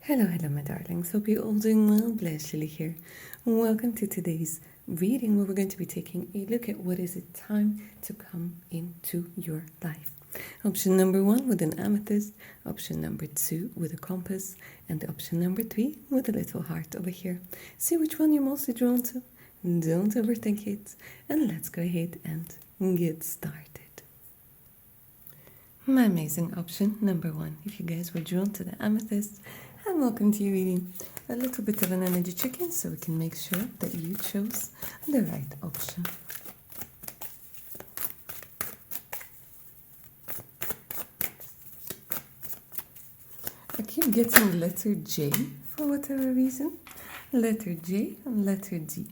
Hello, my darlings. Hope you're all doing well. Blush Lily here. Welcome to today's reading where we're going to be taking a look at what is it time to come into your life. Option number 1 with an amethyst, option number 2 with a compass, and option number 3 with a little heart over here. See which one you're mostly drawn to. Don't overthink it, and let's go ahead and get started. My amazing option number 1. If you guys were drawn to the amethyst, and welcome to your reading. A little bit of an energy check-in so we can make sure that you chose the right option. I keep getting letter J for whatever reason. Letter J and letter D.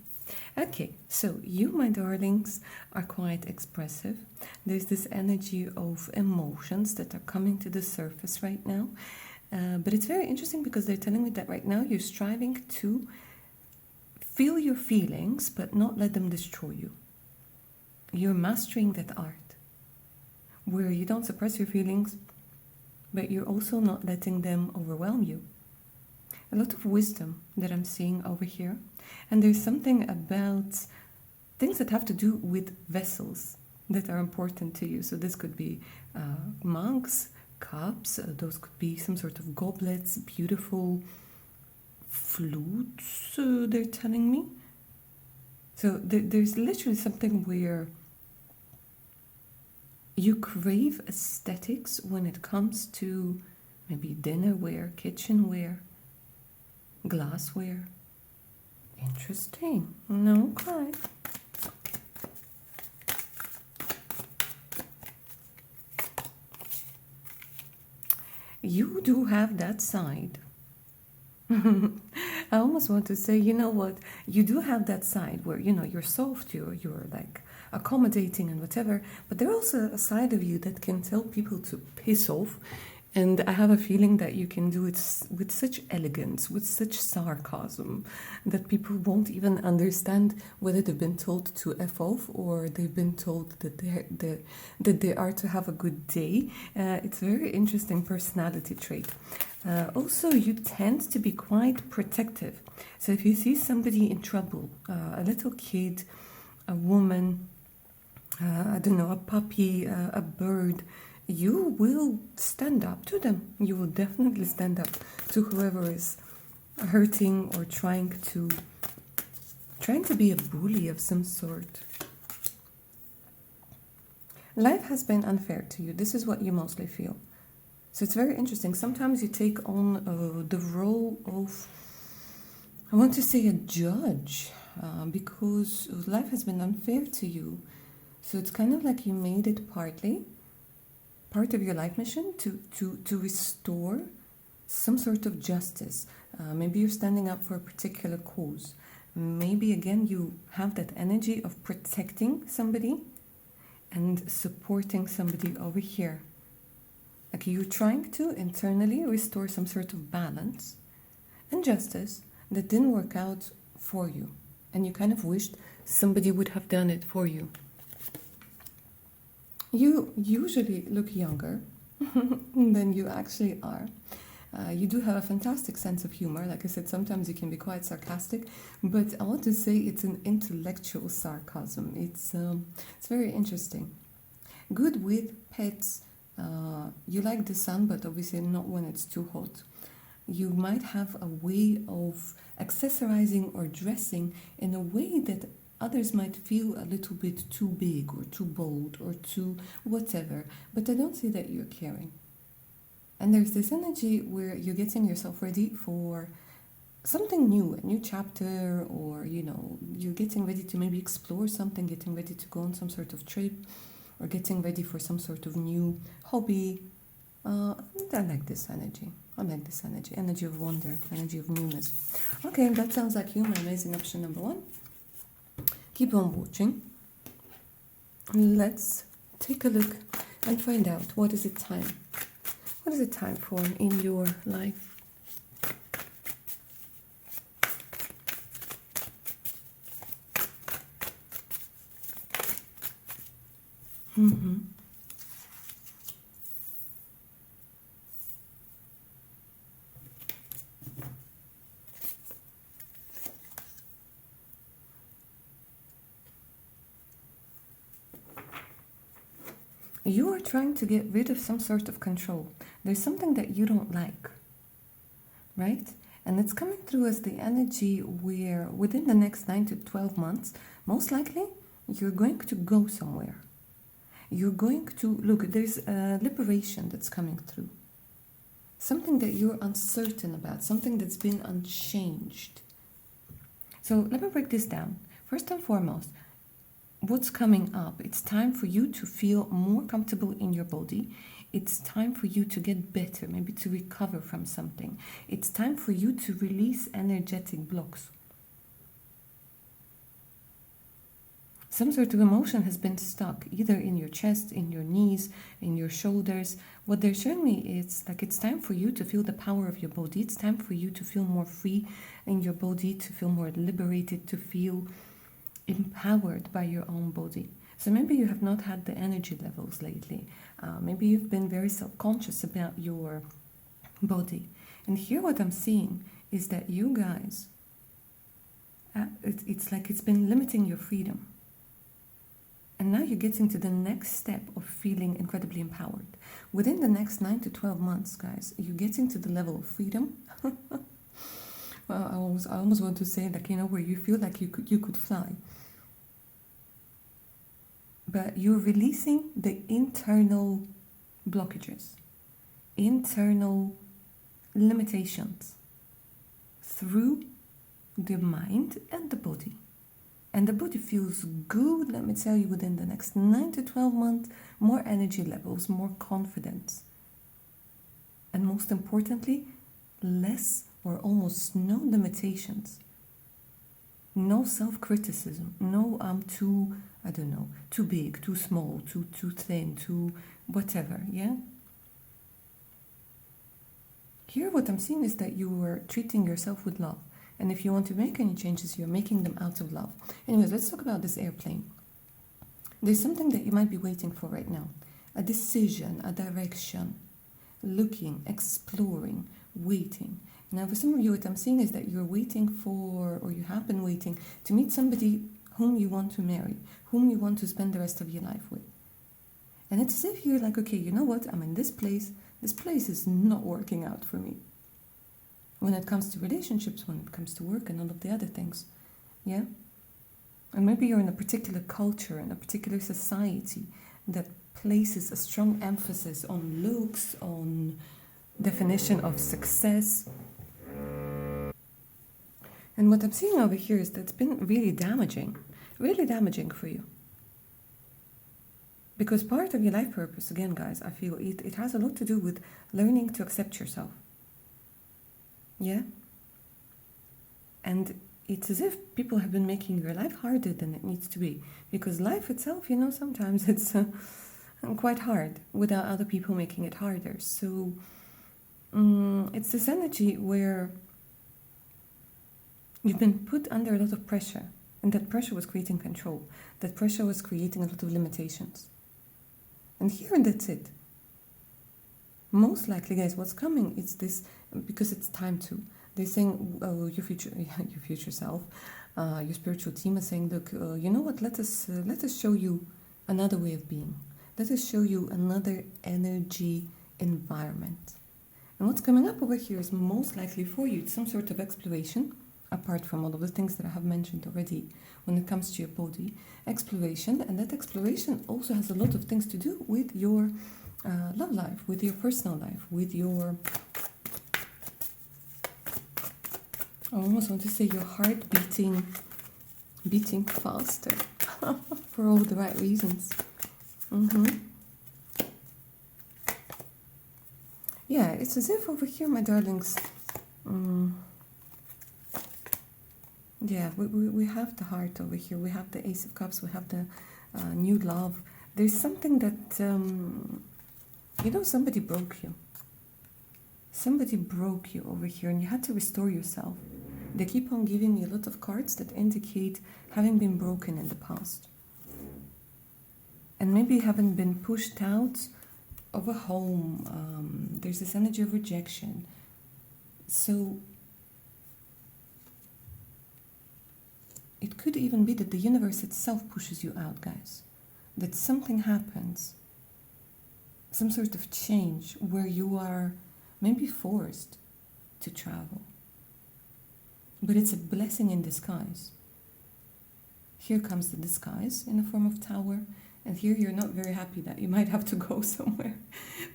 Okay, so you, my darlings, are quite expressive. There's this energy of emotions that are coming to the surface right now. But it's very interesting because they're telling me that right now you're striving to feel your feelings but not let them destroy you. You're mastering that art where you don't suppress your feelings, but you're also not letting them overwhelm you. A lot of wisdom that I'm seeing over here. And there's something about things that have to do with vessels that are important to you. So this could be mugs, cups, those could be some sort of goblets, beautiful flutes, they're telling me. So there's literally something where you crave aesthetics when it comes to maybe dinnerware, kitchenware, glassware. Interesting. Okay. You do have that side. I almost want to say, you know what? You do have that side where, you're soft, you're like accommodating and whatever, but there's also a side of you that can tell people to piss off. And I have a feeling that you can do it with such elegance, with such sarcasm, that people won't even understand whether they've been told to F off or they've been told that they are to have a good day. It's a very interesting personality trait. Also, you tend to be quite protective. So if you see somebody in trouble, a little kid, a woman, I don't know, a puppy, a bird, you will stand up to them. You will definitely stand up to whoever is hurting or trying to be a bully of some sort. Life has been unfair to you. This is what you mostly feel. So it's very interesting. Sometimes you take on the role of, I want to say, a judge, because life has been unfair to you. So it's kind of like you made it part of your life mission to restore some sort of justice. Maybe you're standing up for a particular cause. Maybe again you have that energy of protecting somebody and supporting somebody over here. Like you're trying to internally restore some sort of balance and justice that didn't work out for you. And you kind of wished somebody would have done it for you. You usually look younger than you actually are. You do have a fantastic sense of humor. Like I said, sometimes you can be quite sarcastic, but I want to say it's an intellectual sarcasm. It's very interesting. Good with pets. You like the sun, but obviously not when it's too hot. You might have a way of accessorizing or dressing in a way that others might feel a little bit too big or too bold or too whatever, but I don't see that you're caring. And there's this energy where you're getting yourself ready for something new, a new chapter, or you're getting ready to maybe explore something, getting ready to go on some sort of trip, or getting ready for some sort of new hobby. I like this energy. Energy of wonder, energy of newness. Okay, that sounds like you, my amazing option number 1. Keep on watching. Let's take a look and find out what is it time for in your life. You are trying to get rid of some sort of control. There's something that you don't like, right? And it's coming through as the energy where within the next 9 to 12 months, most likely you're going to go somewhere. You're going to look, there's a liberation that's coming through. Something that you're uncertain about, something that's been unchanged. So let me break this down. First and foremost, what's coming up? It's time for you to feel more comfortable in your body. It's time for you to get better, maybe to recover from something. It's time for you to release energetic blocks. Some sort of emotion has been stuck, either in your chest, in your knees, in your shoulders. What they're showing me is like it's time for you to feel the power of your body. It's time for you to feel more free in your body, to feel more liberated, to feel empowered by your own body. So maybe you have not had the energy levels lately. Maybe you've been very self-conscious about your body. And here what I'm seeing is that you guys, it's like it's been limiting your freedom. And now you're getting to the next step of feeling incredibly empowered. Within the next 9 to 12 months, guys, you're getting to the level of freedom. Well, I almost want to say, like, where you feel like you could fly. But you're releasing the internal blockages, internal limitations through the mind and the body. And the body feels good, let me tell you, within the next 9 to 12 months, more energy levels, more confidence. And most importantly, less or almost no limitations. No self-criticism. No, I'm too, too big, too small, too thin, too whatever, yeah? Here what I'm seeing is that you are treating yourself with love. And if you want to make any changes, you're making them out of love. Anyways, let's talk about this airplane. There's something that you might be waiting for right now. A decision, a direction, looking, exploring, waiting. Now, for some of you, what I'm seeing is that you're waiting for, or you have been waiting to meet somebody whom you want to marry, whom you want to spend the rest of your life with. And it's as if you're like, okay, you know what? I'm in this place is not working out for me. When it comes to relationships, when it comes to work and all of the other things, yeah? And maybe you're in a particular culture, in a particular society that places a strong emphasis on looks, on definition of success. And what I'm seeing over here is that it's been really damaging for you. Because part of your life purpose, again, guys, I feel it has a lot to do with learning to accept yourself. Yeah? And it's as if people have been making your life harder than it needs to be. Because life itself, sometimes it's quite hard without other people making it harder. So it's this energy where you've been put under a lot of pressure. And that pressure was creating control. That pressure was creating a lot of limitations. And here, that's it. Most likely, guys, what's coming is this, because it's time to. They're saying, oh, your future self, your spiritual team is saying, look, you know what? Let us show you another way of being. Let us show you another energy environment. And what's coming up over here is most likely for you some sort of exploration, apart from all of the things that I have mentioned already when it comes to your body, exploration. And that exploration also has a lot of things to do with your love life, with your personal life, with your, I almost want to say your heart beating faster for all the right reasons. Yeah, it's as if over here, my darlings, yeah, we have the heart over here. We have the Ace of Cups. We have the new love. There's something that, somebody broke you. Somebody broke you over here and you had to restore yourself. They keep on giving me a lot of cards that indicate having been broken in the past. And maybe you haven't been pushed out of a home. There's this energy of rejection. So it could even be that the universe itself pushes you out, guys. That something happens some sort of change where you are maybe forced to travel. But it's a blessing in disguise. Here comes the disguise in the form of tower, and here you're not very happy that you might have to go somewhere.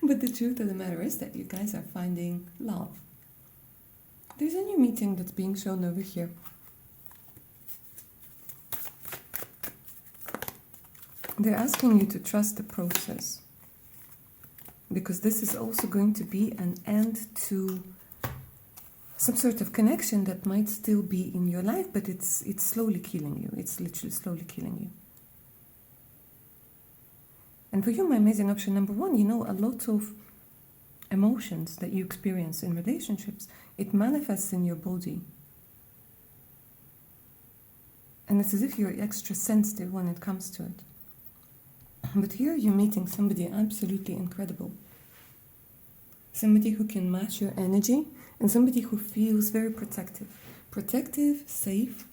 But the truth of the matter is that you guys are finding love. There's a new meeting that's being shown over here. They're asking you to trust the process, because this is also going to be an end to some sort of connection that might still be in your life, but it's slowly killing you. It's literally slowly killing you. And for you, my amazing option number one, you know, a lot of emotions that you experience in relationships, it manifests in your body. And it's as if you're extra sensitive when it comes to it. But here you're meeting somebody absolutely incredible. Somebody who can match your energy, and somebody who feels very protective. Protective, safe.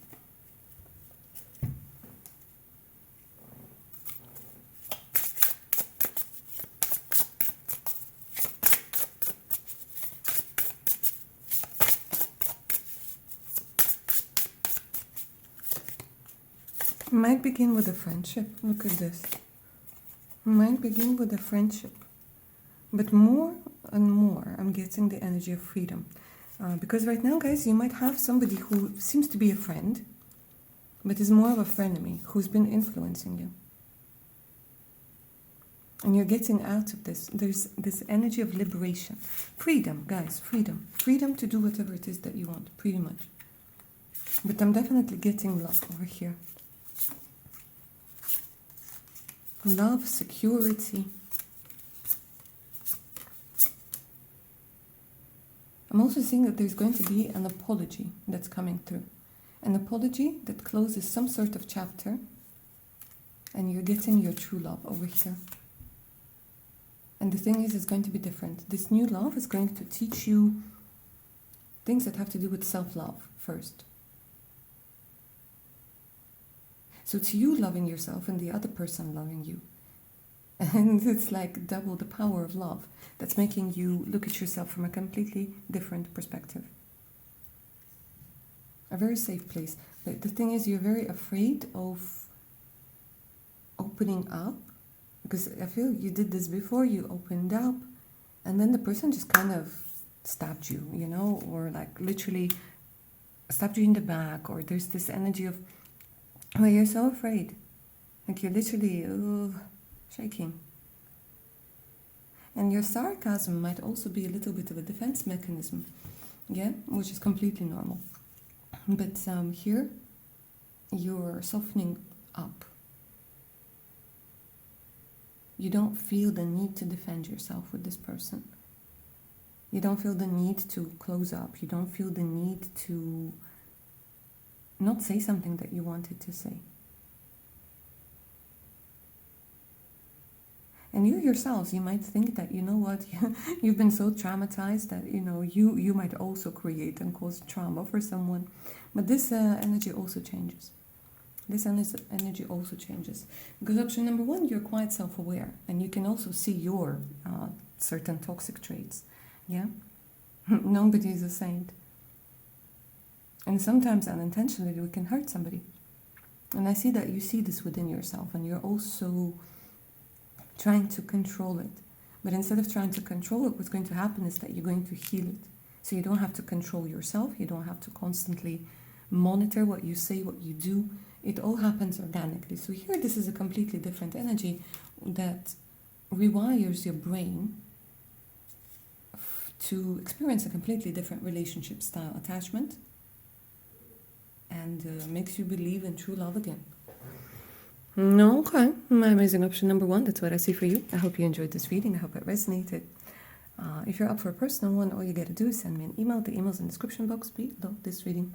Might begin with a friendship. Look at this. Might begin with a friendship. But more and more, I'm getting the energy of freedom. Because right now, guys, you might have somebody who seems to be a friend, but is more of a frenemy, who's been influencing you. And you're getting out of this. There's this energy of liberation. Freedom, guys, freedom. Freedom to do whatever it is that you want, pretty much. But I'm definitely getting love over here. Love, security. I'm also seeing that there's going to be an apology that's coming through. An apology that closes some sort of chapter, and you're getting your true love over here. And the thing is, it's going to be different. This new love is going to teach you things that have to do with self-love first. So it's you loving yourself and the other person loving you. And it's like double the power of love that's making you look at yourself from a completely different perspective. A very safe place. But the thing is, you're very afraid of opening up, because I feel you did this before, you opened up, and then the person just kind of stabbed you, you know, or like literally stabbed you in the back, or there's this energy of, well, you're so afraid. Like you're literally shaking. And your sarcasm might also be a little bit of a defense mechanism, yeah, which is completely normal. But here, you're softening up. You don't feel the need to defend yourself with this person. You don't feel the need to close up. You don't feel the need to not say something that you wanted to say. And you yourselves, you might think that, you know what, you've been so traumatized that, you know, you might also create and cause trauma for someone. But this energy also changes. This energy also changes. Because option number one, you're quite self-aware. And you can also see your certain toxic traits. Yeah? Nobody is a saint. And sometimes unintentionally we can hurt somebody. And I see that you see this within yourself, and you're also trying to control it. But instead of trying to control it, what's going to happen is that you're going to heal it. So you don't have to control yourself. You don't have to constantly monitor what you say, what you do. It all happens organically. So here, this is a completely different energy that rewires your brain to experience a completely different relationship style attachment, and makes you believe in true love again. Okay, my amazing option number one, that's what I see for you. I hope you enjoyed this reading. I hope it resonated. If you're up for a personal one, all you gotta do is send me an email. The email's in the description box below this reading.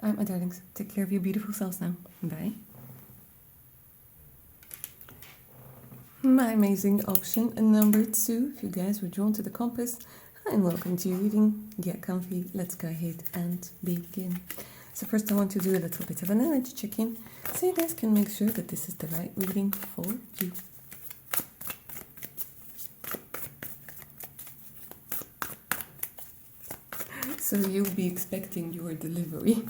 Alright, my darlings, take care of your beautiful selves now. Bye. My amazing option number two, if you guys were drawn to the compass, and welcome to your reading. Get comfy, let's go ahead and begin. So first I want to do a little bit of an energy check-in so you guys can make sure that this is the right reading for you. So you'll be expecting your delivery.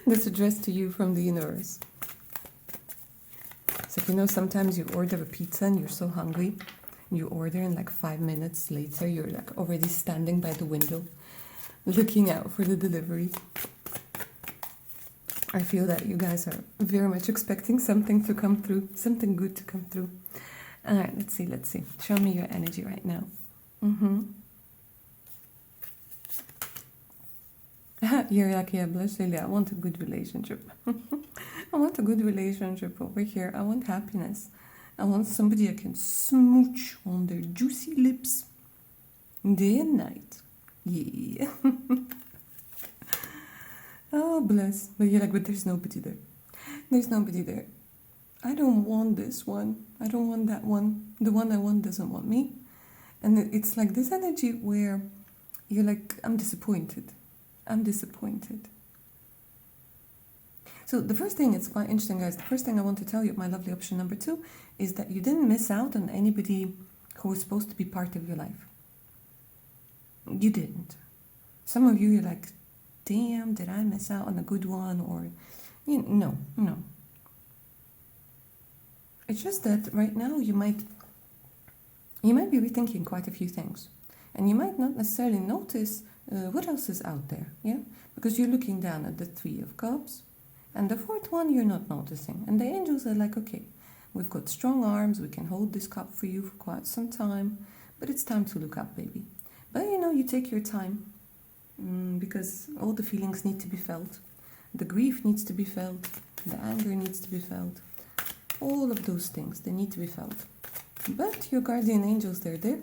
That's addressed to you from the universe. So if you know, sometimes you order a pizza and you're so hungry, you order and like 5 minutes later you're like already standing by the window looking out for the delivery. I feel that you guys are very much expecting something to come through, something good to come through. All right, let's see. Show me your energy right now. You're like, yeah, blush lily, I want a good relationship. I want a good relationship over here. I want happiness. I want somebody I can smooch on their juicy lips day and night. Yeah. Oh, bless. But you're like, but there's nobody there. There's nobody there. I don't want this one. I don't want that one. The one I want doesn't want me. And it's like this energy where you're like, I'm disappointed. I'm disappointed. So the first thing, it's quite interesting, guys. The first thing I want to tell you, my lovely option number 2, is that you didn't miss out on anybody who was supposed to be part of your life. You didn't. Some of you, you're like, damn, did I miss out on a good one? Or, no. It's just that right now you might be rethinking quite a few things. And you might not necessarily notice what else is out there, yeah? Because you're looking down at the 3 of Cups, and the 4th one you're not noticing. And the angels are like, okay, we've got strong arms, we can hold this cup for you for quite some time, but it's time to look up, baby. But you take your time, because all the feelings need to be felt. The grief needs to be felt, the anger needs to be felt. All of those things, they need to be felt. But your guardian angels, they're there.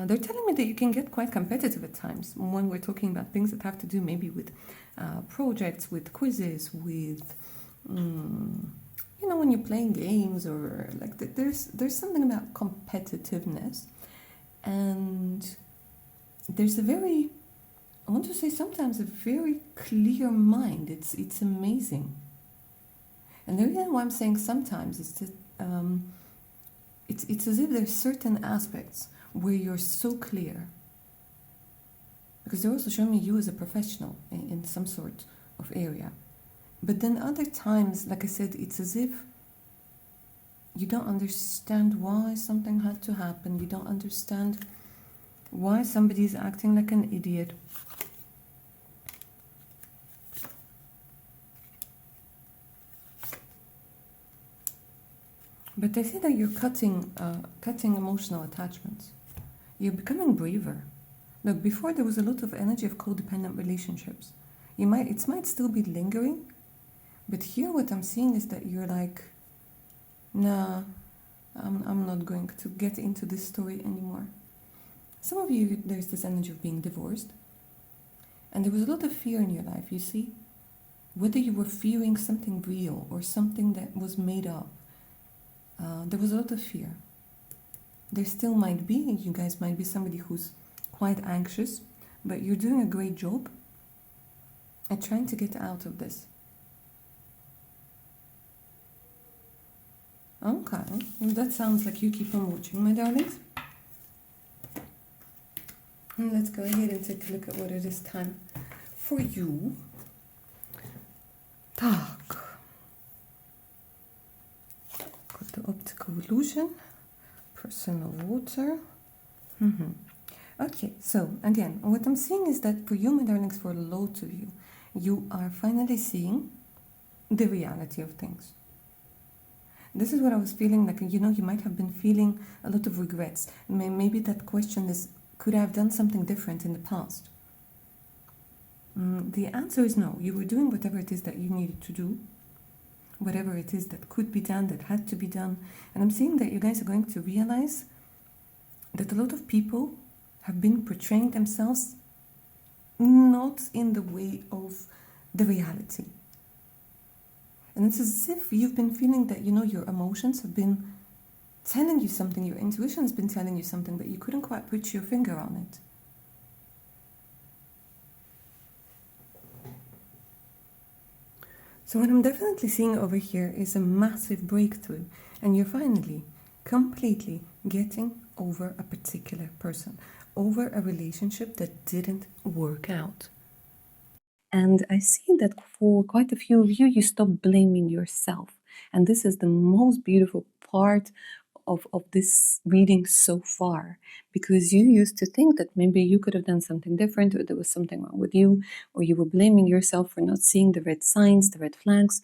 They're telling me that you can get quite competitive at times when we're talking about things that have to do maybe with projects, with quizzes, with, when you're playing games, or like there's something about competitiveness. And there's I want to say sometimes a very clear mind. It's amazing. And the reason why I'm saying sometimes is that it's as if there's certain aspects where you're so clear. Because they're also showing me you as a professional in some sort of area. But then other times, like I said, it's as if you don't understand why something had to happen. You don't understand why somebody's acting like an idiot. But I see that you're cutting emotional attachments. You're becoming braver. Look, before there was a lot of energy of codependent relationships. It might still be lingering, but here what I'm seeing is that you're like, nah, I'm not going to get into this story anymore. Some of you, there's this energy of being divorced, and there was a lot of fear in your life, you see? Whether you were fearing something real or something that was made up, there was a lot of fear. There still might be, you guys might be somebody who's quite anxious, but you're doing a great job at trying to get out of this. Okay, if that sounds like you, keep on watching, my darlings. And let's go ahead and take a look at what it is time for you. Tak. Got the optical illusion, personal water. Okay, so again, what I'm seeing is that for you, my darlings, for a lot of you, you are finally seeing the reality of things. This is what I was feeling like, you might have been feeling a lot of regrets. Maybe that question is, could I have done something different in the past? The answer is no. You were doing whatever it is that you needed to do, whatever it is that could be done, that had to be done. And I'm seeing that you guys are going to realize that a lot of people have been portraying themselves not in the way of the reality. And it's as if you've been feeling that, your emotions have been telling you something, your intuition's been telling you something, but you couldn't quite put your finger on it. So what I'm definitely seeing over here is a massive breakthrough, and you're finally completely getting over a particular person, over a relationship that didn't work out. And I see that for quite a few of you, you stop blaming yourself. And this is the most beautiful part of this reading so far, because you used to think that maybe you could have done something different, or there was something wrong with you, or you were blaming yourself for not seeing the red signs, the red flags.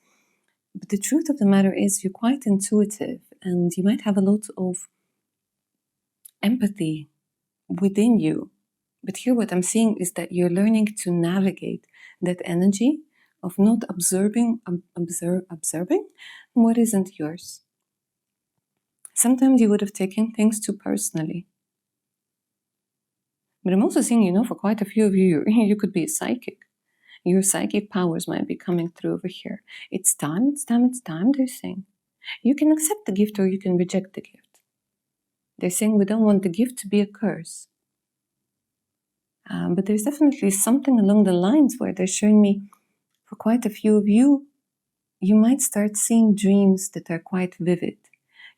But the truth of the matter is, you're quite intuitive and you might have a lot of empathy within you. But here, what I'm seeing is that you're learning to navigate that energy of not observing what isn't yours. Sometimes you would have taken things too personally. But I'm also seeing, for quite a few of you, you could be a psychic. Your psychic powers might be coming through over here. It's time, they're saying. You can accept the gift or you can reject the gift. They're saying we don't want the gift to be a curse. But there's definitely something along the lines where they're showing me, for quite a few of you, you might start seeing dreams that are quite vivid.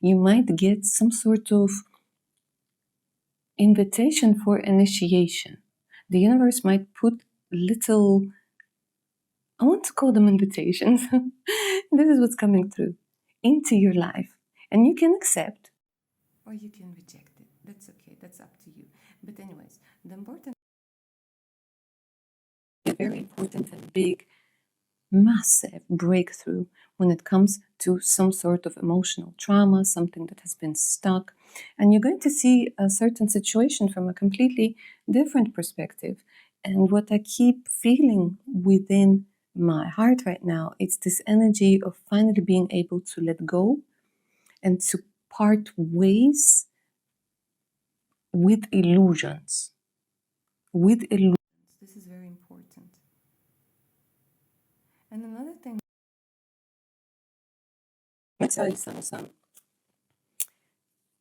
You might get some sort of invitation for initiation. The universe might put little, I want to call them invitations. This is what's coming through into your life. And you can accept or you can reject it. That's okay. That's up to you. But anyways, the important, very important and big, massive breakthrough when it comes to some sort of emotional trauma, something that has been stuck. And you're going to see a certain situation from a completely different perspective. And what I keep feeling within my heart right now, it's this energy of finally being able to let go and to part ways with illusions. With illusions. This is very important. And another thing, let's tell you something.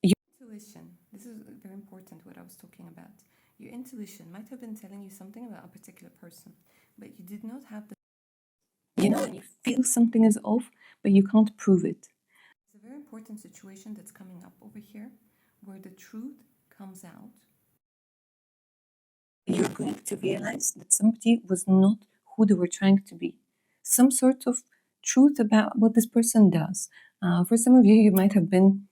Your intuition, this is very important what I was talking about. Your intuition might have been telling you something about a particular person, but you did not have the, when you feel something is off, but you can't prove it. It's a very important situation that's coming up over here, where the truth comes out. You're going to realize that somebody was not who they were trying to be. Some sort of truth about what this person does. For some of you, you might have been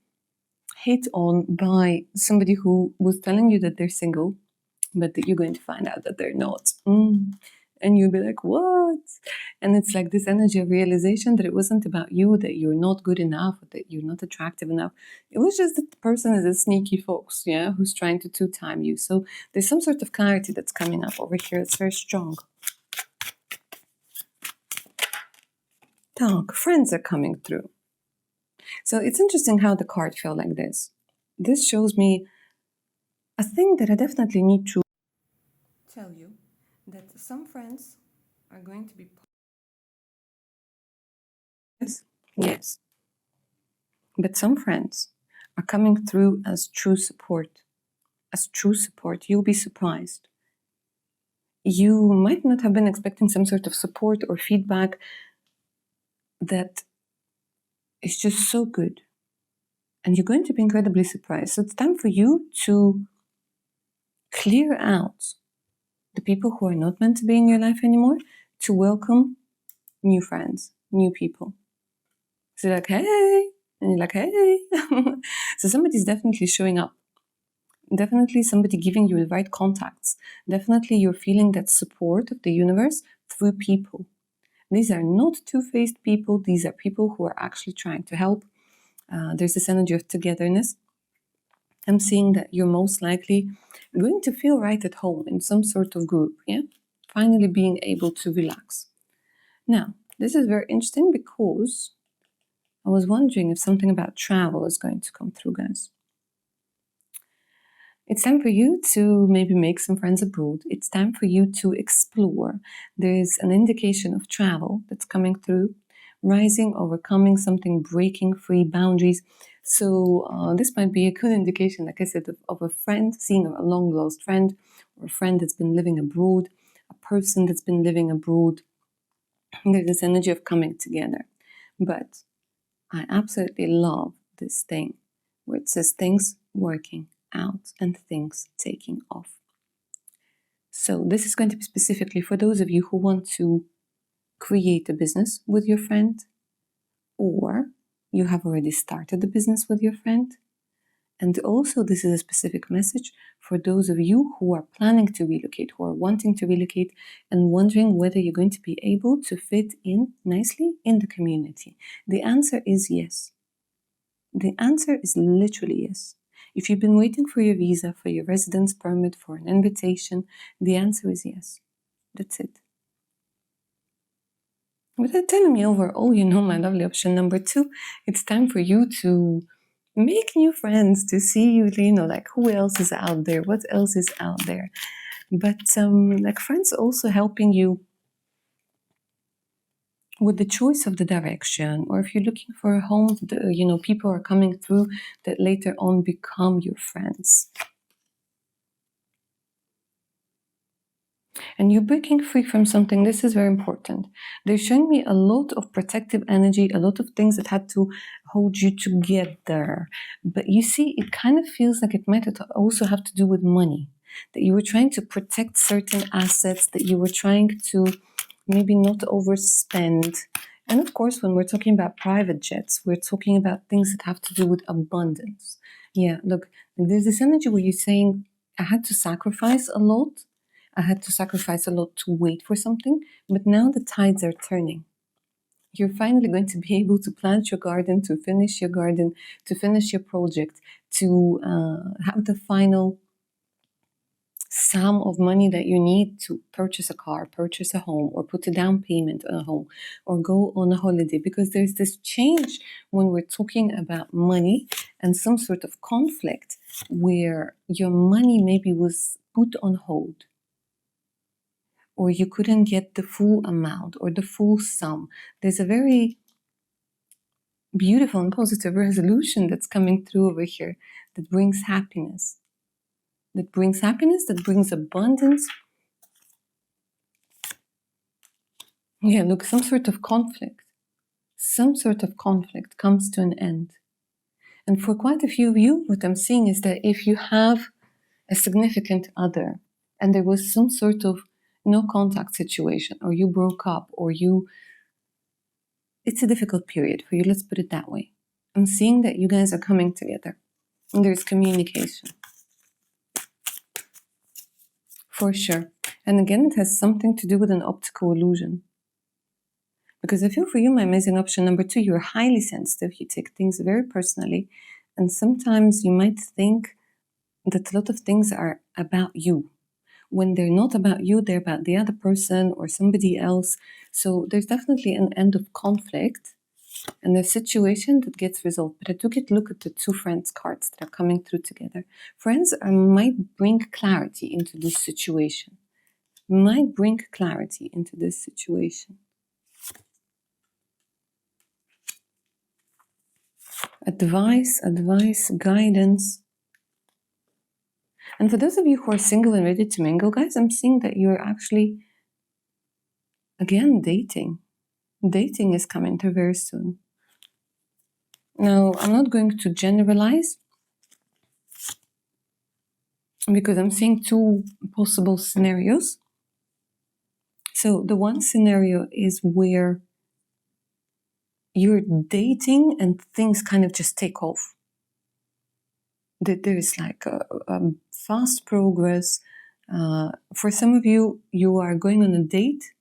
hit on by somebody who was telling you that they're single, but that you're going to find out that they're not. And you'll be like, what? And it's like this energy of realization that it wasn't about you, that you're not good enough, that you're not attractive enough. It was just that the person is a sneaky fox, who's trying to two-time you. So there's some sort of clarity that's coming up over here. It's very strong. Dark friends are coming through. So it's interesting how the card felt like this. This shows me a thing that I definitely need to tell you, that some friends are going to be... Yes. But some friends are coming through as true support. As true support. You'll be surprised. You might not have been expecting some sort of support or feedback that is just so good. And you're going to be incredibly surprised. So it's time for you to clear out the people who are not meant to be in your life anymore, to welcome new friends, new people. So you're like, hey, and you're like, hey. So somebody's definitely showing up. Definitely somebody giving you the right contacts. Definitely you're feeling that support of the universe through people. These are not two-faced people. These are people who are actually trying to help. There's this energy of togetherness. I'm seeing that you're most likely going to feel right at home in some sort of group, finally being able to relax. Now, this is very interesting because I was wondering if something about travel is going to come through, guys. It's time for you to maybe make some friends abroad. It's time for you to explore. There's an indication of travel that's coming through, rising, overcoming something, breaking free boundaries. So this might be a good indication, like I said, of a friend, seeing a long-lost friend, or a friend that's been living abroad, a person that's been living abroad. There's this energy of coming together. But I absolutely love this thing where it says things working out and things taking off. So this is going to be specifically for those of you who want to create a business with your friend, or you have already started the business with your friend. And also, this is a specific message for those of you who are planning to relocate, who are wanting to relocate and wondering whether you're going to be able to fit in nicely in the community. The answer is yes. The answer is literally yes. If you've been waiting for your visa, for your residence permit, for an invitation, the answer is yes. That's it. Without telling me overall, my lovely option number 2, it's time for you to make new friends, to see, like who else is out there, what else is out there. But like friends also helping you with the choice of the direction, or if you're looking for a home, people are coming through that later on become your friends. And you're breaking free from something. This is very important. They're showing me a lot of protective energy, a lot of things that had to hold you together. But you see, it kind of feels like it might also have to do with money, that you were trying to protect certain assets, that you were trying to maybe not overspend. And of course, when we're talking about private jets, we're talking about things that have to do with abundance. Yeah, look, there's this energy where you're saying, I had to sacrifice a lot. I had to sacrifice a lot to wait for something, but now the tides are turning. You're finally going to be able to plant your garden, to finish your garden, to finish your project, to have the final sum of money that you need to purchase a car, purchase a home, or put a down payment on a home, or go on a holiday. Because there's this change when we're talking about money and some sort of conflict where your money maybe was put on hold, or you couldn't get the full amount or the full sum. There's a very beautiful and positive resolution that's coming through over here that brings happiness. That brings happiness, that brings abundance. Yeah, look, some sort of conflict comes to an end. And for quite a few of you, what I'm seeing is that if you have a significant other and there was some sort of no contact situation, or you broke up, or it's a difficult period for you, let's put it that way. I'm seeing that you guys are coming together and there's communication. For sure. And again, it has something to do with an optical illusion. Because I feel for you, my amazing option number 2, you're highly sensitive, you take things very personally, and sometimes you might think that a lot of things are about you. When they're not about you, they're about the other person or somebody else. So there's definitely an end of conflict and a situation that gets resolved. But I do get to look at the 2 friends cards that are coming through together. Friends might bring clarity into this situation. Advice, guidance. And for those of you who are single and ready to mingle, guys, I'm seeing that you're actually, again, dating. Dating is coming through very soon. Now, I'm not going to generalize because I'm seeing 2 possible scenarios. So the one scenario is where you're dating and things kind of just take off. That there is like a fast progress. For some of you, you are going on a date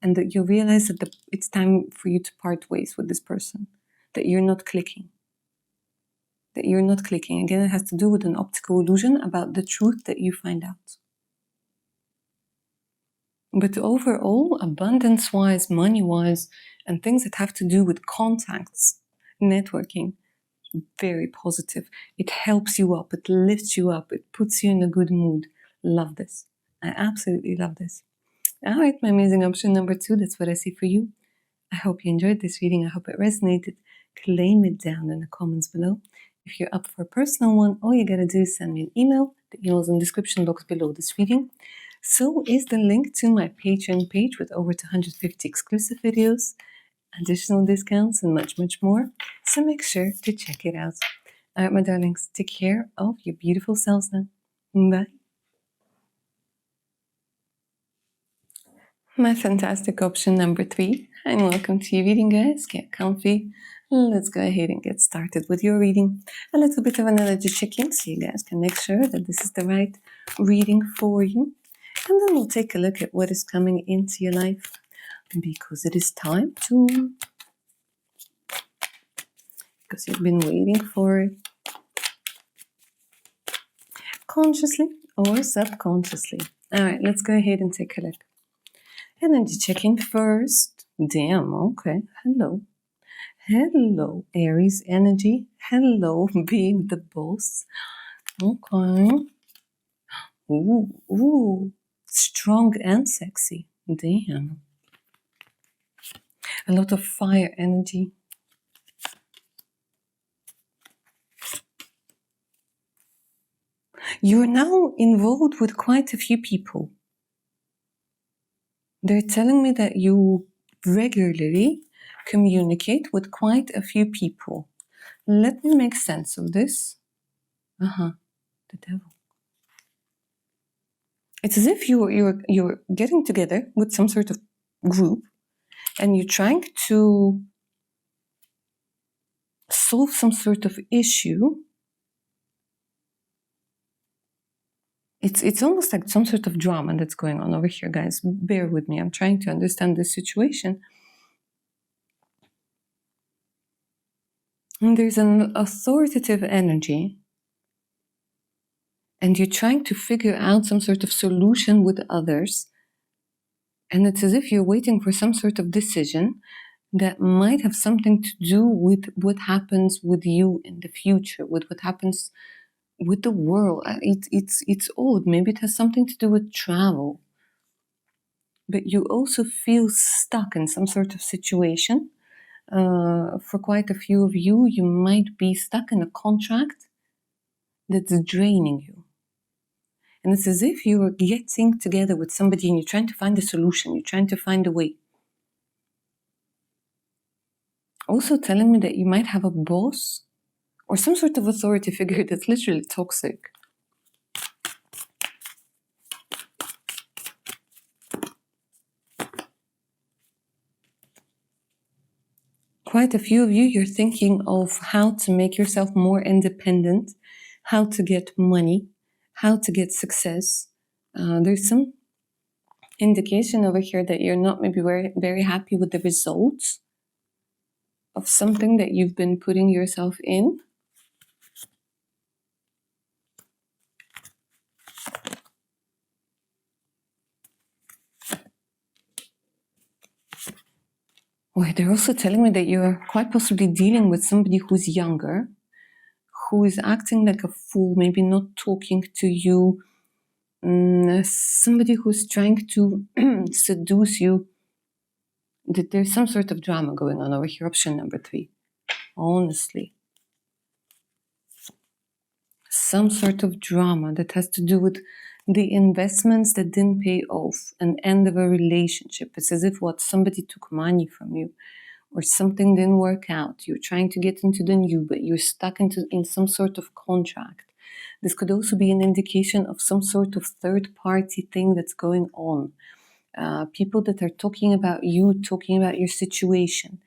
and that you realize that it's time for you to part ways with this person, that you're not clicking. Again, it has to do with an optical illusion about the truth that you find out. But overall, abundance-wise, money-wise, and things that have to do with contacts, networking, very positive. It helps you up, it lifts you up, it puts you in a good mood. Love this. I absolutely love this. All right, my amazing option number 2, that's what I see for you. I hope you enjoyed this reading. I hope it resonated. Claim it down in the comments below. If you're up for a personal one, all you gotta do is send me an email. The email is in the description box below this reading. So is the link to my Patreon page with over 250 exclusive videos, additional discounts, and much, much more. So make sure to check it out. All right, my darlings, take care of your beautiful selves now. Bye. My fantastic option number 3. And welcome to your reading, guys. Get comfy. Let's go ahead and get started with your reading. A little bit of an energy check-in so you guys can make sure that this is the right reading for you. And then we'll take a look at what is coming into your life, because it is time to, because you've been waiting for it, consciously or subconsciously. All right, let's go ahead and take a look. Energy checking first. Damn, okay. Hello. Hello, Aries energy. Hello, being the boss. Okay. Ooh. Strong and sexy. Damn. A lot of fire energy. You're now involved with quite a few people. They're telling me that you regularly communicate with quite a few people. Let me make sense of this. The devil. It's as if you're getting together with some sort of group and you're trying to solve some sort of issue. It's almost like some sort of drama that's going on over here, guys. Bear with me. I'm trying to understand this situation. And there's an authoritative energy, and you're trying to figure out some sort of solution with others. And it's as if you're waiting for some sort of decision that might have something to do with what happens with you in the future, with what happens with the world. It's odd. Maybe it has something to do with travel. But you also feel stuck in some sort of situation. For quite a few of you, you might be stuck in a contract that's draining you. And it's as if you are getting together with somebody and you're trying to find a solution. You're trying to find a way. Also telling me that you might have a boss or some sort of authority figure that's literally toxic. Quite a few of you, you're thinking of how to make yourself more independent, how to get money, how to get success. There's some indication over here that you're not maybe very, very happy with the results of something that you've been putting yourself in. Well, they're also telling me that you're quite possibly dealing with somebody who's younger, who is acting like a fool, maybe not talking to you, somebody who's trying to seduce you. That there's some sort of drama going on over here. Option number 3. Honestly. Some sort of drama that has to do with the investments that didn't pay off, an end of a relationship. It's as if somebody took money from you or something didn't work out. You're trying to get into the new, but you're stuck in some sort of contract. This could also be an indication of some sort of third-party thing that's going on. People that are talking about you, talking about your situation.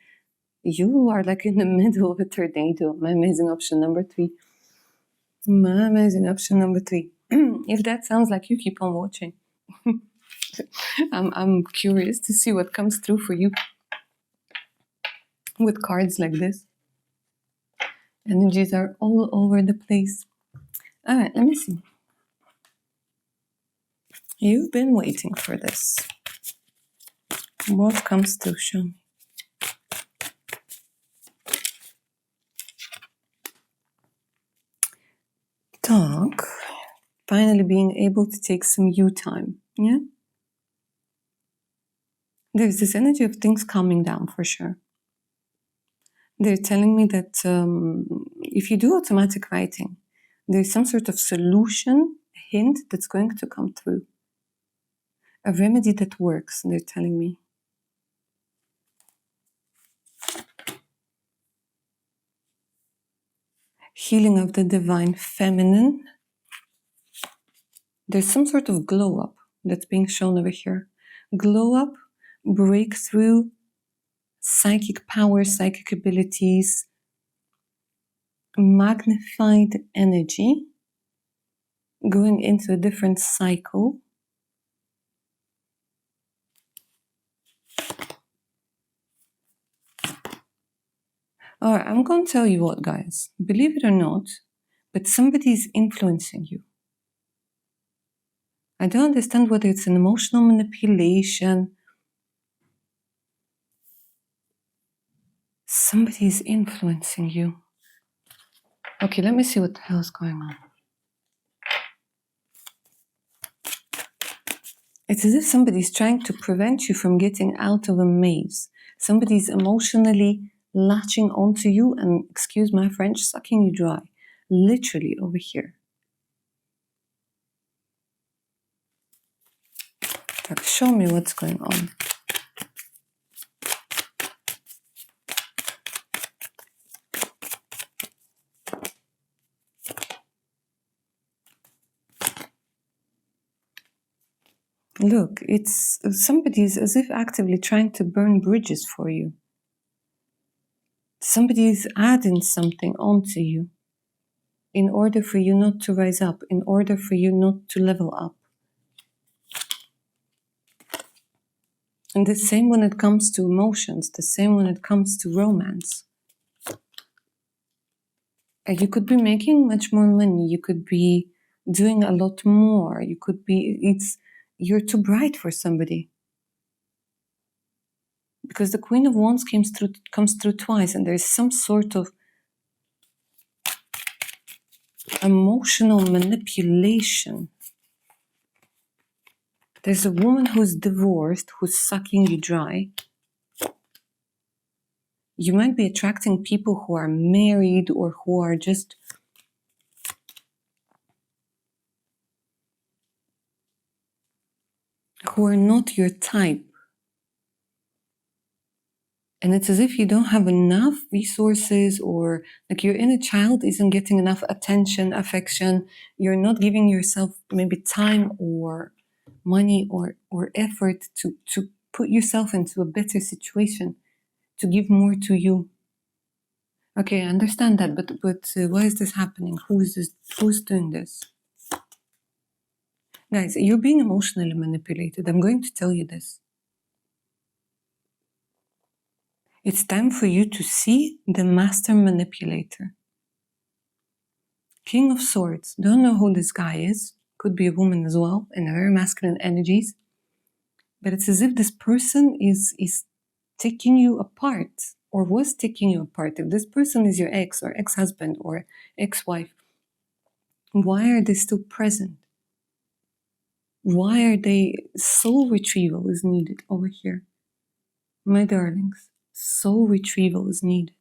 You are like in the middle of a tornado. My amazing option number 3. My amazing option number 3. If that sounds like you, keep on watching. I'm curious to see what comes through for you with cards like this. Energies are all over the place. All right, let me see. You've been waiting for this. What comes through? Show me. Dog. Finally being able to take some you time. Yeah? There's this energy of things calming down for sure. They're telling me that if you do automatic writing, there's some sort of solution hint that's going to come through. A remedy that works, they're telling me. Healing of the divine feminine. There's some sort of glow up that's being shown over here. Glow up, breakthrough, psychic power, psychic abilities, magnified energy, going into a different cycle. All right, I'm going to tell you what, guys. Believe it or not, but somebody is influencing you. I don't understand whether it's an emotional manipulation. Somebody is influencing you. Okay, let me see what the hell is going on. It's as if somebody's trying to prevent you from getting out of a maze. Somebody's emotionally latching onto you and, excuse my French, sucking you dry. Literally over here. Like, show me what's going on. Look, it's somebody's as if actively trying to burn bridges for you. Somebody's adding something onto you in order for you not to rise up, in order for you not to level up. And the same when it comes to emotions, the same when it comes to romance. You could be making much more money, you could be doing a lot more, you could be, you're too bright for somebody. Because the Queen of Wands comes through twice, and there's some sort of emotional manipulation. There's a woman who's divorced, who's sucking you dry. You might be attracting people who are married or who are just who are not your type. And it's as if you don't have enough resources, or like your inner child isn't getting enough attention, affection. You're not giving yourself maybe time or money or effort to put yourself into a better situation, to give more to you. Okay, I understand that, but why is this happening? Who's doing this? Guys, you're being emotionally manipulated. I'm going to tell you this. It's time for you to see the master manipulator. King of Swords. Don't know who this guy is. Could be a woman as well, in a very masculine energies. But it's as if this person is taking you apart, or was taking you apart. If this person is your ex or ex-husband or ex-wife, why are they still present? Why are they? Soul retrieval is needed over here. My darlings, soul retrieval is needed.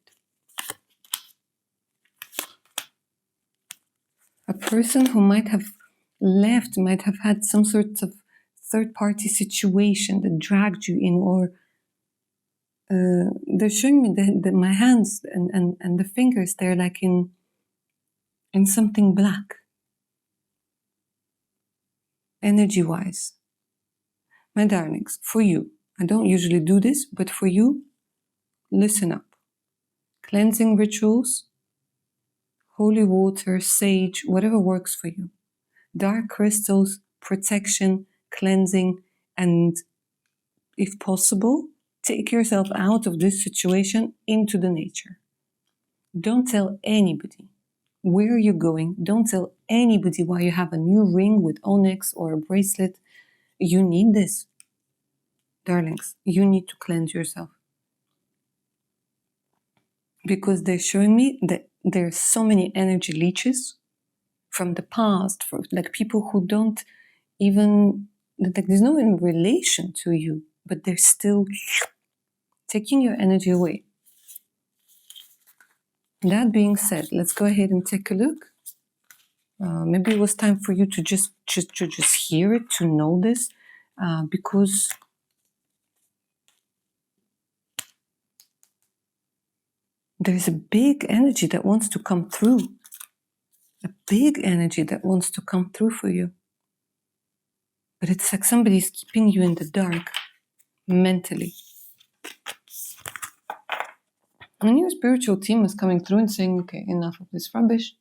A person who might have left, might have had some sort of third-party situation that dragged you in, or they're showing me my hands and the fingers, they're like in something black, energy-wise. My darlings, for you, I don't usually do this, but for you, listen up. Cleansing rituals, holy water, sage, whatever works for you. Dark crystals, protection, cleansing, and if possible, take yourself out of this situation into the nature. Don't tell anybody where you're going. Don't tell anybody why you have a new ring with onyx or a bracelet. You need this. Darlings, you need to cleanse yourself. Because they're showing me that there's so many energy leeches from the past, from like people who don't even, like there's no relation to you, but they're still taking your energy away. That being said, let's go ahead and take a look. Maybe it was time for you to just hear it, to know this. because there's a big energy that wants to come through. A big energy that wants to come through for you. But it's like somebody's keeping you in the dark mentally. And your spiritual team is coming through and saying, okay, enough of this rubbish.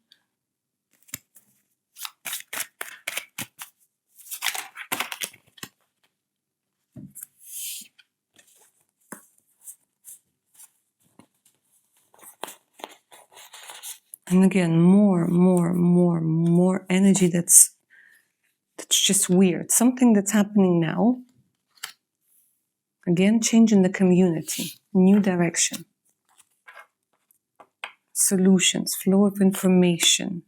And again, more energy that's just weird. Something that's happening now. Again, change in the community, new direction. Solutions, flow of information.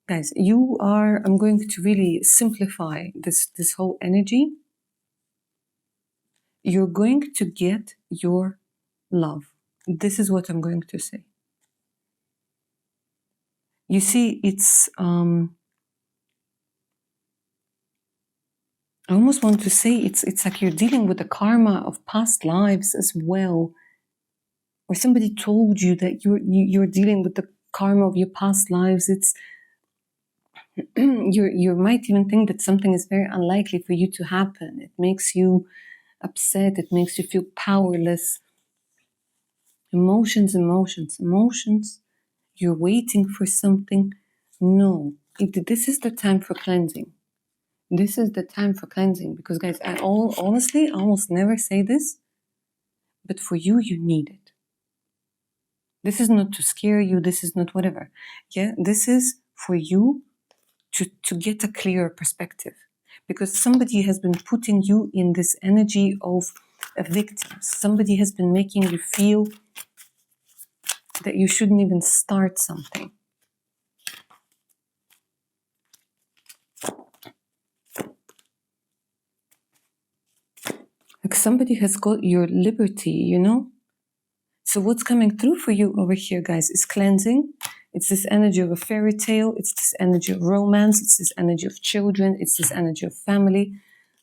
Guys, I'm going to really simplify this whole energy. You're going to get your love. This is what I'm going to say. You see, it's, I almost want to say it's like you're dealing with the karma of past lives as well. Or somebody told you that you're dealing with the karma of your past lives. It's, you might even think that something is very unlikely for you to happen. It makes you upset. It makes you feel powerless. Emotions. You're waiting for something. No, this is the time for cleansing. This is the time for cleansing. Because guys, honestly, I almost never say this, but for you, you need it. This is not to scare you. This is not whatever. Yeah, this is for you to get a clearer perspective. Because somebody has been putting you in this energy of a victim. Somebody has been making you feel that you shouldn't even start something. Like somebody has got your liberty, you know? So what's coming through for you over here, guys, is cleansing. It's this energy of a fairy tale. It's this energy of romance. It's this energy of children. It's this energy of family.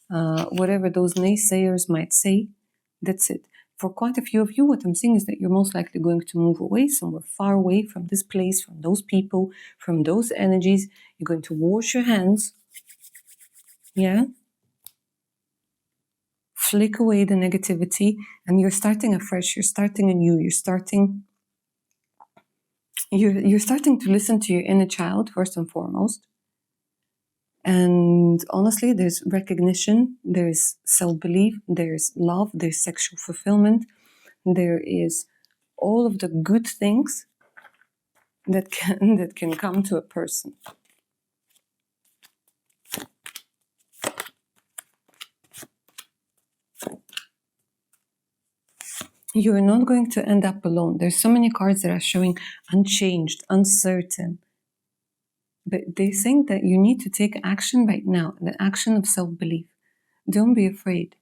Whatever those naysayers might say, that's it. For quite a few of you, what I'm seeing is that you're most likely going to move away, somewhere far away from this place, from those people, from those energies. You're going to wash your hands. Yeah? Flick away the negativity, and you're starting afresh. You're starting anew. You're starting to listen to your inner child, first and foremost. And honestly, there's recognition, there's self-belief, there's love, there's sexual fulfillment, there is all of the good things that can come to a person. You're not going to end up alone. There's so many cards that are showing unchanged, uncertain. But they think that you need to take action right now, the action of self-belief. Don't be afraid.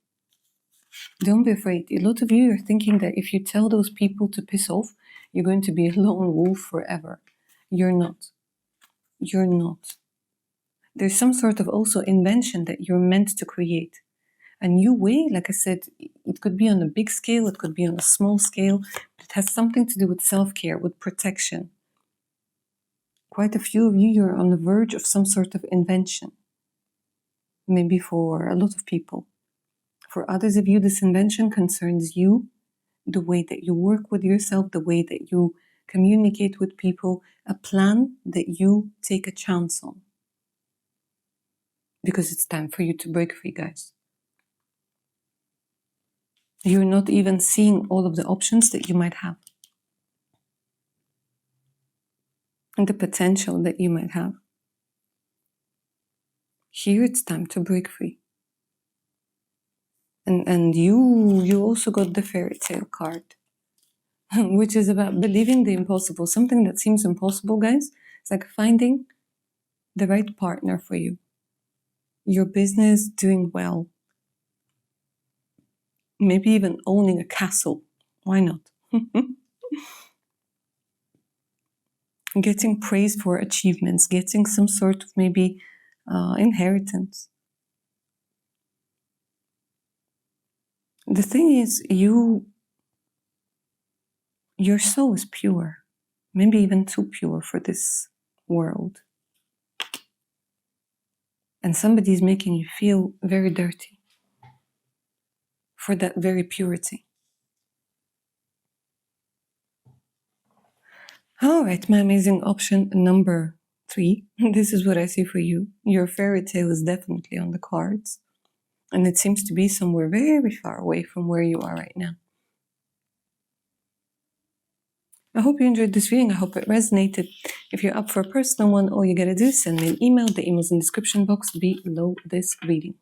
Don't be afraid. A lot of you are thinking that if you tell those people to piss off, you're going to be a lone wolf forever. You're not. You're not. There's some sort of also invention that you're meant to create. A new way, like I said, it could be on a big scale, it could be on a small scale, but it has something to do with self-care, with protection. Quite a few of you, you're on the verge of some sort of invention. Maybe for a lot of people. For others of you, this invention concerns you, the way that you work with yourself, the way that you communicate with people, a plan that you take a chance on. Because it's time for you to break free, guys. You're not even seeing all of the options that you might have. And the potential that you might have. Here it's time to break free. And you also got the fairy tale card, which is about believing the impossible. Something that seems impossible, guys. It's like finding the right partner for you. Your business doing well. Maybe even owning a castle. Why not? Getting praise for achievements. Getting some sort of maybe inheritance. The thing is, your soul is pure, maybe even too pure for this world. And somebody's making you feel very dirty for that very purity. All right, my amazing option number 3. This is what I see for you. Your fairy tale is definitely on the cards. And it seems to be somewhere very far away from where you are right now. I hope you enjoyed this reading. I hope it resonated. If you're up for a personal one, all you gotta do is send me an email. The email's in the description box below this reading.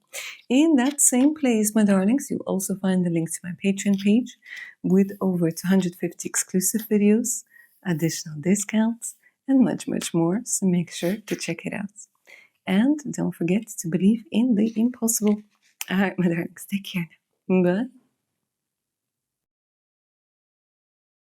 In that same place, my darlings, you'll also find the link to my Patreon page with over 250 exclusive videos, additional discounts, and much, much more. So make sure to check it out. And don't forget to believe in the impossible. All right, my darlings, take care now. Bye.